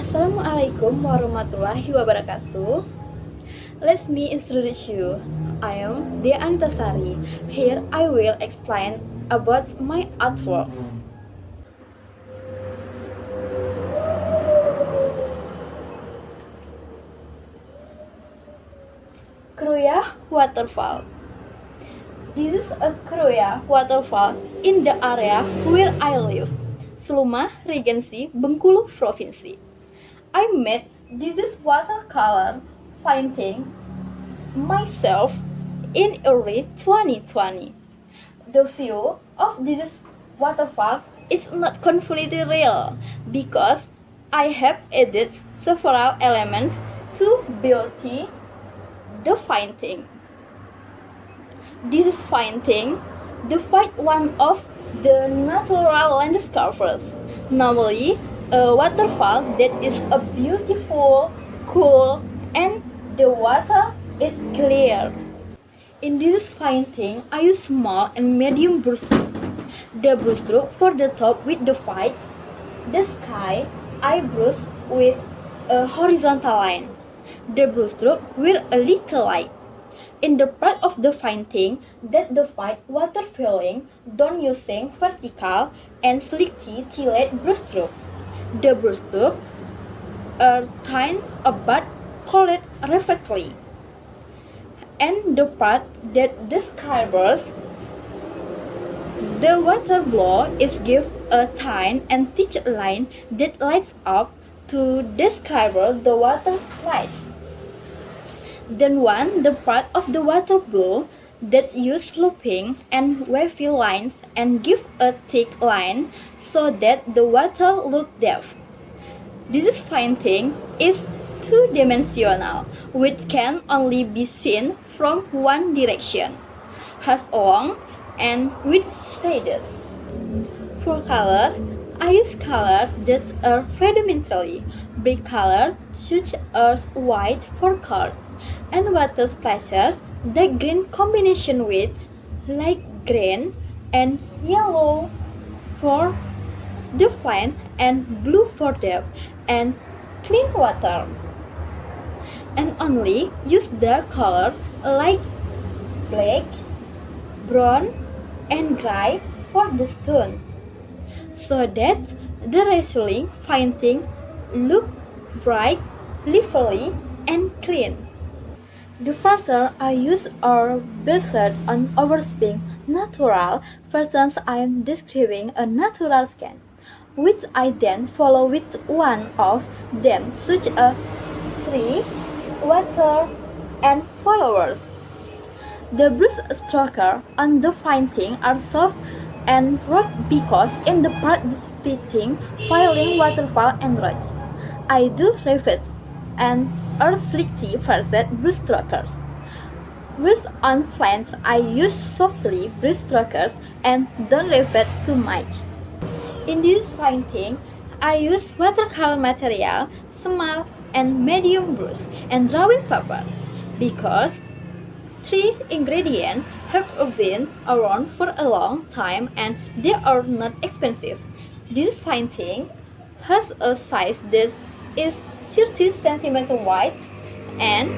Assalamualaikum warahmatullahi wabarakatuh. Let me introduce you. I am De Antasari. Here I will explain about my artwork. Kruya Waterfall. This is a Kruya waterfall in the area where I live, Seluma Regency, Bengkulu Provinsi. I made this watercolor painting myself in early 2020. The view of this waterfall is not completely real because I have added several elements to beauty the painting. This painting defies one of the natural landscapes, namely a waterfall that is a beautiful, cool, and the water is clear. In this painting, I use small and medium brushstroke. The brushstroke for the top with the white, the sky I brush with a horizontal line. The brushstroke with a little light. In the part of the painting that the white water filling done using vertical and slightly tilted brushstroke. The brushstroke are thin but colored perfectly. And the part that describes the water blow is give a thin and thick line that lights up to describe the water splash. Then the part of the water blue that use sloping and wavy lines and give a thick line so that the water look depth. This painting is two-dimensional, which can only be seen from one direction, has long and with shades. For color, I use colors that are predominantly bright color such as white for color, and water splashes that green combination with light green and yellow for the fine and blue for depth and clean water. And only use the color like black, brown, and gray for the stone, so that the resulting painting look bright, lively, and clean. The filter I use are based on overspring natural versions. I am describing a natural scan, which I then follow with one of them, such as tree, water, and flowers. The brush strokes on the painting are soft and rough because in the part depicting falling waterfall and rock, I do refits and are slightly versed brush strokes. With on flanks, I use softly brush strokes and don't refit too much. In this painting, I use watercolor material, small and medium brush, and drawing paper because three ingredients have been around for a long time and they are not expensive. This painting has a size that is 30 cm wide and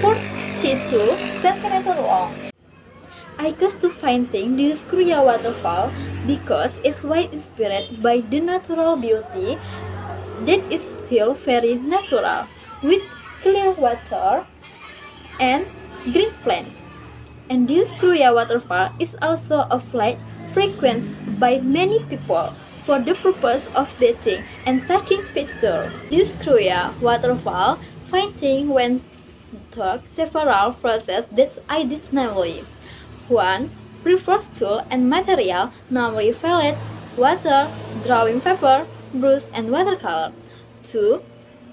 42 cm long. I chose to painting this Kruya waterfall because it's quite inspired by the natural beauty that is still very natural, with clear water and green plants. And this Kruya waterfall is also a flight frequented by many people for the purpose of bathing and taking pictures. This Kruya waterfall painting went through several processes that I did, namely 1. Prefers tool and material, namely velvet, water, drawing paper, brush, and watercolor. 2.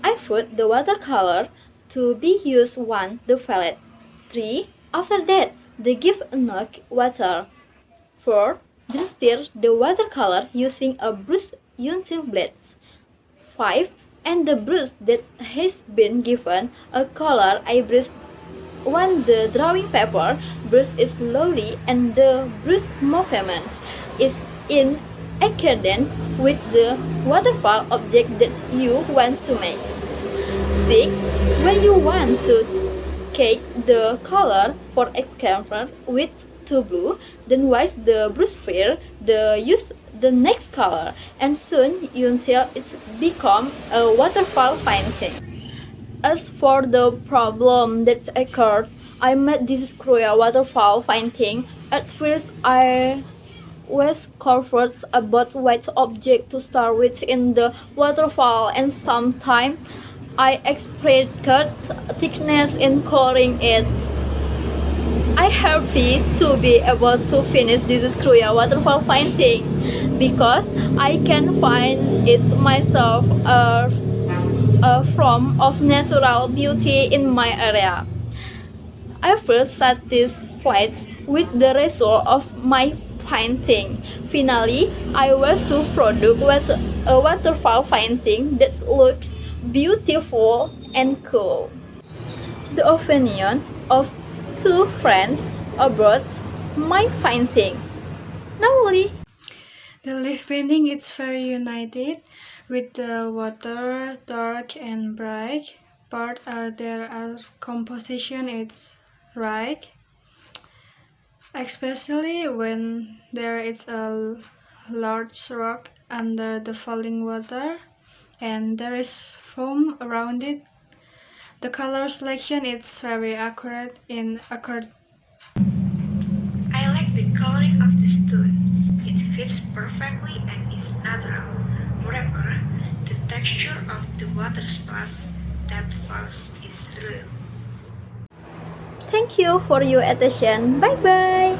I put the watercolor to be used on the velvet. 3. After that, they give enough water. 4. Then stir the watercolor using a brush utensil blade. 5. And the brush that has been given a color I brush on the drawing paper. Brush is slowly and the brush movement is in accordance with the waterfall object that you want to make. 6. When you want to change the color, for example with to blue, then wash the brush sphere, use the next color, and soon until it's become a waterfall painting. As for the problem that occurred, I made this Kruya waterfall painting. At first, I was confused about which object to start with in the waterfall, and sometimes I expected thickness in coloring it. I'm happy to be able to finish this Kruya waterfall painting because I can find it myself a form of natural beauty in my area. I feel satisfied with the result of my painting. Finally, I was to produce a waterfall painting that looks beautiful and cool. The opinion of two friends about my painting. Now, The leaf painting is very united with the water, dark and bright. Part there are composition is right, especially when there is a large rock under the falling water and there is foam around it. The color selection is very accurate in accurate. I like the coloring of the stone. It fits perfectly and is natural. Moreover, the texture of the water spots that falls is real. thank you for your attention. Bye bye.